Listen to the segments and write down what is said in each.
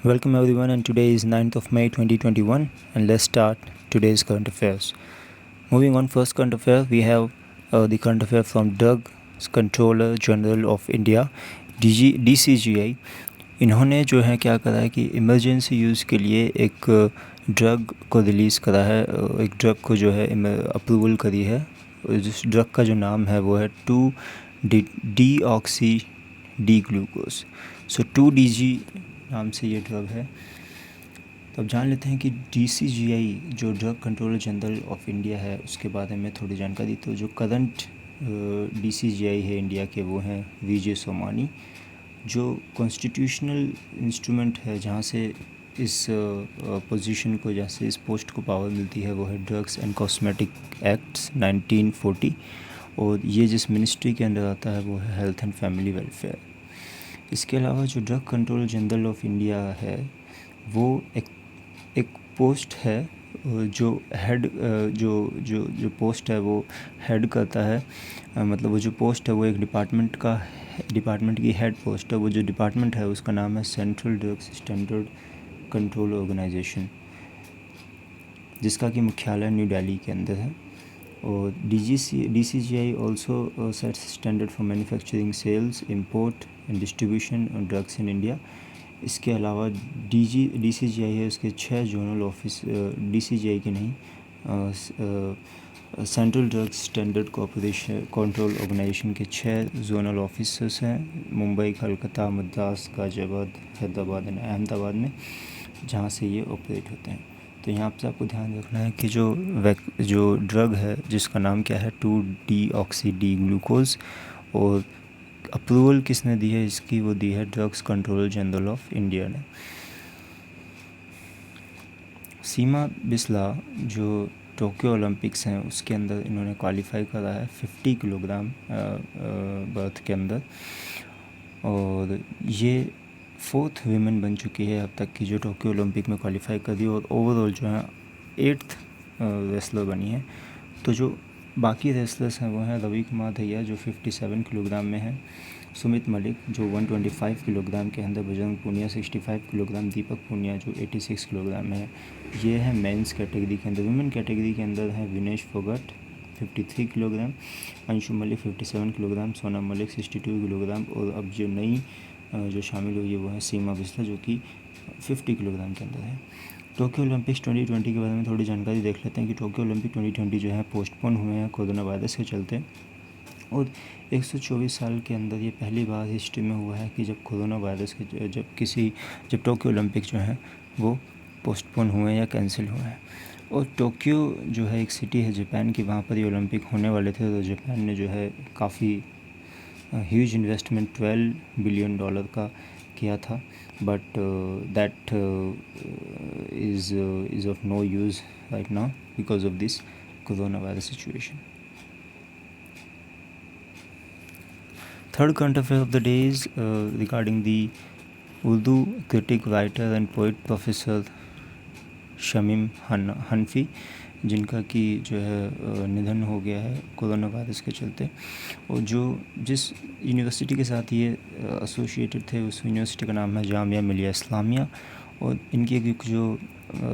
Welcome everyone, and today is 9th of May 2021, and let's start today's current affairs. Moving on, first current affair, we have the current affair from Drugs Controller General of India, DCGI. इन्होंने जो है क्या करा है कि emergency use के लिए एक ड्रग को रिलीज़ करा है, एक ड्रग को जो है अप्रूवल करी है. जिस ड्रग का जो नाम है वो है 2-डीऑक्सी डी ग्लूकोज. सो 2DG नाम से ये ड्रग है. तो अब जान लेते हैं कि DCGI जो drug controller general of India है उसके बारे में थोड़ी जानकारी. तो जो करंट DCGI है इंडिया के वो हैं VJ सोमानी. जो कॉन्स्टिट्यूशनल इंस्ट्रूमेंट है जहाँ से इस पोजीशन को, जहाँ से इस पोस्ट को पावर मिलती है, वो है ड्रग्स एंड कॉस्मेटिक एक्ट्स 1940. और ये जिस मिनिस्ट्री के अंदर आता है वो है हेल्थ एंड फैमिली वेलफेयर. इसके अलावा जो drug controller general of India है वो एक पोस्ट है जो हेड जो पोस्ट है वो हेड करता है. मतलब वो जो पोस्ट है वो एक डिपार्टमेंट की हेड पोस्ट है. वो जो डिपार्टमेंट है उसका नाम है central drugs standard control organisation, जिसका कि मुख्यालय न्यू दिल्ली के अंदर है. और DCGI also sets standard for manufacturing, sales, import and distribution of drugs in India. इसके अलावा DCGI है, उसके 6 जोनल ऑफिस, DCGI के नहीं, central drugs standard corporation control organisation के 6 जोनल ऑफिसर्स हैं मुंबई, कलकत्ता, मद्रास, गाजियाबाद, हैदराबाद एंड अहमदाबाद में, जहाँ से ये ऑपरेट होते हैं. तो यहाँ पर आपको ध्यान रखना है कि जो ड्रग है जिसका नाम क्या है 2-डीऑक्सी डी ग्लूकोज, और अप्रूवल किसने दी है इसकी, वो दी है drugs controller general of India ने. सीमा बिस्ला जो टोक्यो ओलंपिक्स हैं उसके अंदर इन्होंने क्वालिफाई करा है 50 किलोग्राम बर्थ के अंदर, और ये 4th वीमेन बन चुकी है अब तक की जो टोक्यो ओलंपिक में क्वालिफाई कर दी, और ओवरऑल जो है 8th रेसलर बनी है. तो जो बाकी रेसलर्स हैं वो हैं रवि कुमार दहिया जो 57 किलोग्राम में है, सुमित मलिक जो 125 किलोग्राम के अंदर, बजरंग पूनिया 65 किलोग्राम, दीपक पूनिया जो 86 किलोग्राम में है. ये है मेंस कैटेगरी के अंदर. वुमेन कैटेगरी के अंदर है Vinesh Phogat 53 kilogram, Anshu Malik 57 kilogram, Sonam Malik 62 kilogram, और अब जो नई जो शामिल हुई है वो है सीमा बिस्ला जो कि 50 किलोग्राम के अंदर है. टोक्यो ओलंपिक्स 2020 के बारे में थोड़ी जानकारी देख लेते हैं कि टोक्यो ओलंपिक 2020 जो है पोस्टपोन हुए हैं कोरोना वायरस के चलते. और 124 साल के अंदर ये पहली बार हिस्ट्री में हुआ है कि जब कोरोना वायरस के जब टोक्यो ओलंपिक जो हैं वो पोस्टपोन हुए या कैंसिल हुए हैं. और टोक्यो जो है एक सिटी है जापान की, वहाँ पर ये ओलंपिक होने वाले थे. तो जापान ने जो है काफ़ी ह्यूज इन्वेस्टमेंट $12 बिलियन का किया था, but that is of no use right now because of this coronavirus situation. Third current affair of the day is regarding the Urdu critic, writer and poet Professor Shamim Hanfi, जिनका कि जो है निधन हो गया है कोरोना वायरस के चलते. और जिस यूनिवर्सिटी के साथ ये एसोसिएटेड थे उस यूनिवर्सिटी का नाम है जामिया मिलिया इस्लामिया. और इनके जो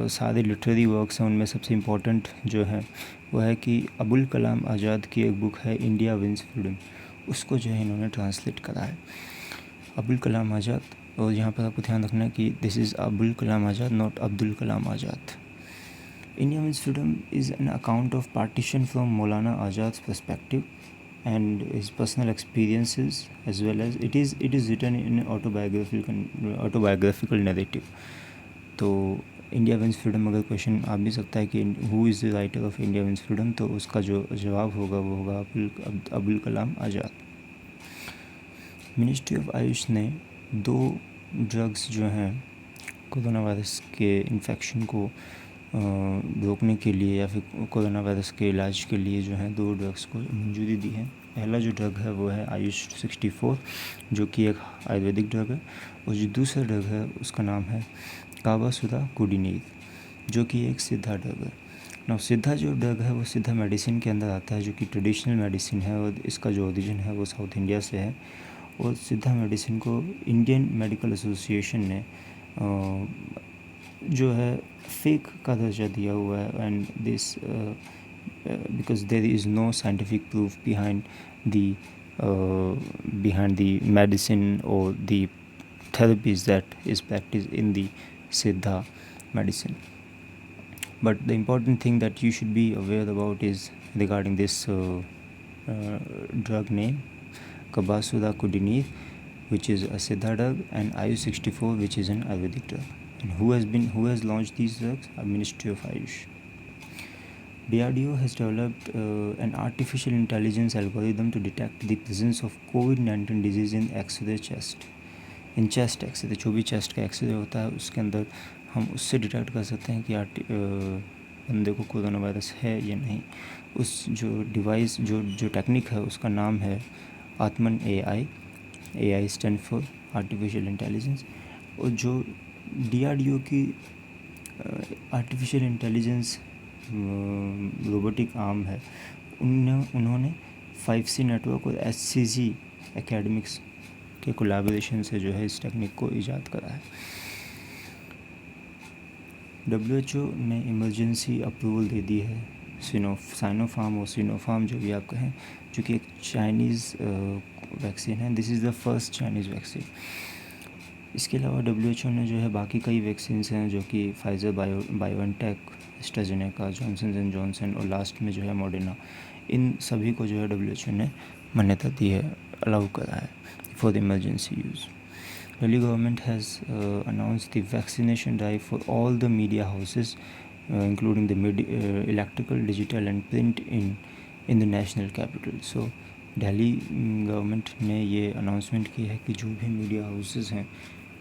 सारे लिटरेरी वर्क्स हैं उनमें सबसे इम्पोर्टेंट जो है वो है कि अबुल कलाम आज़ाद की एक बुक है इंडिया विंस फ्रीडम, उसको जो है इन्होंने ट्रांसलेट करा है. अबुल कलाम आज़ाद, और यहाँ पर आपको ध्यान रखना है कि this is Abul Kalam Azad, not Abdul Kalam Azad. India means freedom is an account of partition from Maulana Azad perspective and his personal experiences, as well as it is written in autobiographical narrative. तो इंडिया विंस फ्रीडम अगर question आ भी सकता है कि who is the writer of India wins freedom, तो उसका जो जवाब होगा वो होगा अबुल कलाम आज़ाद. मिनिस्ट्री ऑफ आयुष ने 2 ड्रग्स जो हैं कोरोना वायरस के इन्फेक्शन को रोकने के लिए या फिर कोरोना वायरस के इलाज के लिए जो है 2 ड्रग्स को मंजूरी दी है. पहला जो ड्रग है वो है आयुष 64 जो कि एक आयुर्वेदिक ड्रग है, और जो दूसरा ड्रग है उसका नाम है कावासुदा कुडीनीर जो कि एक सिद्धा ड्रग है. ना सिद्धा जो ड्रग है वो सिद्धा मेडिसिन के अंदर आता है जो कि ट्रेडिशनल मेडिसिन है, और इसका जो ओरिजिन है वो साउथ इंडिया से है. और सिद्धा मेडिसिन को इंडियन मेडिकल एसोसिएशन ने जो है फेक का दर्जा दिया हुआ है, and this because there is no scientific proof behind the medicine or the therapies that is practiced in the Siddha medicine. But the important thing that you should be aware about is regarding this drug name Kabasuda Kudinir, which is a Siddha drug, and Ayush 64, which is an Ayurvedic drug. And who has launched these drugs? Our Ministry of Ayush. DRDO has developed an artificial intelligence algorithm to detect the presence of COVID-19 disease in X-ray chest. In chest X-ray, जो भी chest का x ray होता है उसके अंदर हम उससे detect कर सकते हैं कि बंदे को कोरोना वायरस है या नहीं. उस जो डिवाइस जो टेक्निक है उसका नाम है आत्मन AI stand for artificial intelligence. और जो DRDO की आर्टिफिशियल इंटेलिजेंस रोबोटिक आर्म है, उन्होंने 5C नेटवर्क और SCG एकेडमिक्स के कोलैबोरेशन से जो है इस टेक्निक को ईजाद करा है. WHO ने इमरजेंसी अप्रूवल दे दी है साइनोफार्म और सिनोफार्म, जो भी आप कहें, जो कि एक चाइनीज़ वैक्सीन है. This is the first Chinese vaccine. इसके अलावा WHO ने जो है बाकी कई वैक्सीन्स हैं, जो कि Pfizer, BioNTech, AstraZeneca, Johnson and Johnson और लास्ट में जो है मॉडर्ना, इन सभी को जो है WHO ने मान्यता दी है, अलाउ करा है for the emergency use. Delhi government has announced the vaccination drive for all the media houses, including the electrical, digital and print in the national capital. So Delhi government ने ये अनाउंसमेंट की है कि जो भी मीडिया हाउसेस हैं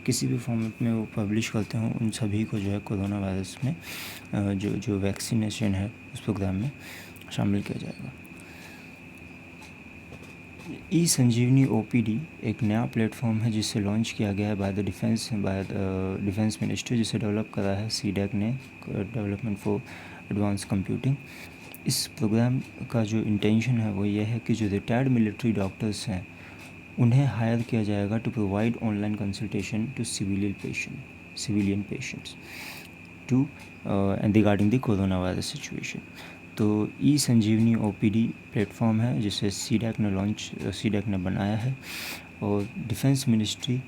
किसी भी फॉर्मेट में वो पब्लिश करते हों, उन सभी को जो है कोरोना वायरस में जो वैक्सीनेशन है उस प्रोग्राम में शामिल किया जाएगा. ई-संजीवनी OPD एक नया प्लेटफॉर्म है जिसे लॉन्च किया गया है बाय द डिफेंस मिनिस्ट्री, जिसे डेवलप करा है CDAC ने, डेवलपमेंट फॉर एडवांस कंप्यूटिंग. इस प्रोग्राम का जो इंटेंशन है वो ये है कि जो रिटायर्ड मिलिट्री डॉक्टर्स हैं उन्हें हायर किया जाएगा to provide online consultation to civilian patients to and regarding the corona virus situation. तो ई-संजीवनी OPD प्लेटफॉर्म है जिसे CDAC ने बनाया है. और डिफेंस मिनिस्ट्री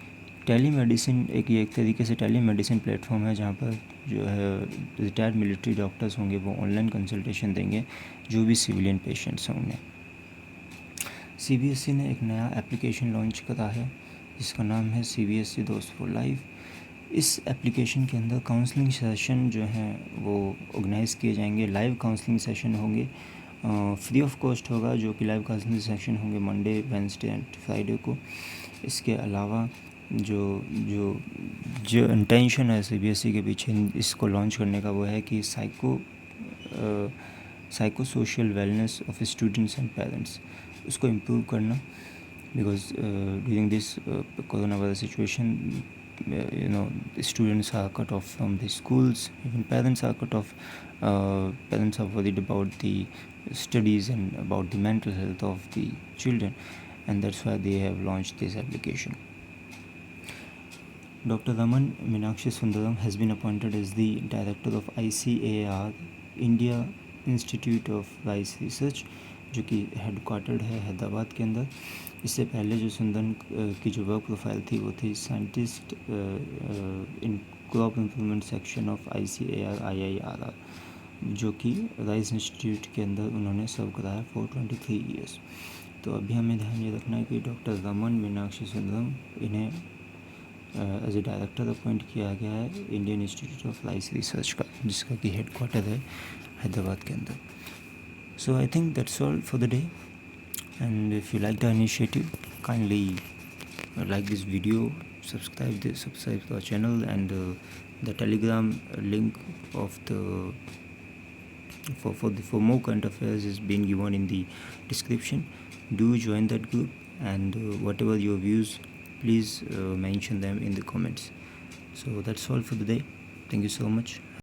टेलीमेडिसिन एक तरीके से टेलीमेडिसिन प्लेटफॉर्म है, जहाँ पर जो है रिटायर्ड मिलिट्री डॉक्टर्स होंगे वो ऑनलाइन कंसल्टेशन देंगे जो भी सिविलियन पेशेंट्स हैं उन्हें. CBSE ने एक नया एप्लीकेशन लॉन्च करा है जिसका नाम है CBSE दोस्त फॉर लाइफ. इस एप्लीकेशन के अंदर काउंसलिंग सेशन जो हैं वो ऑर्गेनाइज़ किए जाएंगे. लाइव काउंसलिंग सेशन होंगे, फ्री ऑफ कॉस्ट होगा, जो कि लाइव काउंसलिंग सेशन होंगे मंडे, वेडनेसडे एंड फ्राइडे को. इसके अलावा जो इंटेंशन है CBSE के पीछे इसको लॉन्च करने का वो है कि psycho social wellness of students and parents उसको इम्प्रूव करना. Because during this corona virus situation, students are cut off from the schools, even parents are cut off. Parents are worried about the studies and about the mental health of the children, and that's why they have launched this application. Dr. Raman Meenakshi Sundaram has been appointed as the director of ICAR, India Institute of Rice Research, जो कि headquartered है हैदराबाद के अंदर. इससे पहले जो सुंदरम की जो वर्क प्रोफाइल थी वो थी scientist in crop improvement section of ICAR IIRR, जो कि राइस इंस्टीट्यूट के अंदर उन्होंने सर्व कराया फॉर 23 ईयर्स. तो अभी हमें ध्यान ये रखना है कि डॉक्टर रमन मीनाक्षी सुंदरम इन्हें एज ए डायरेक्टर अपॉइंट किया गया है Indian institute of rice research का, जिसका कि हेडक्वार्टर है हैदराबाद के अंदर. So I think that's all for the day, and if you like the initiative, kindly like this video, subscribe to our channel, and the Telegram link of for more current affairs is being given in the description. Do join that group, and whatever your views, please mention them in the comments. So that's all for the day. Thank you so much.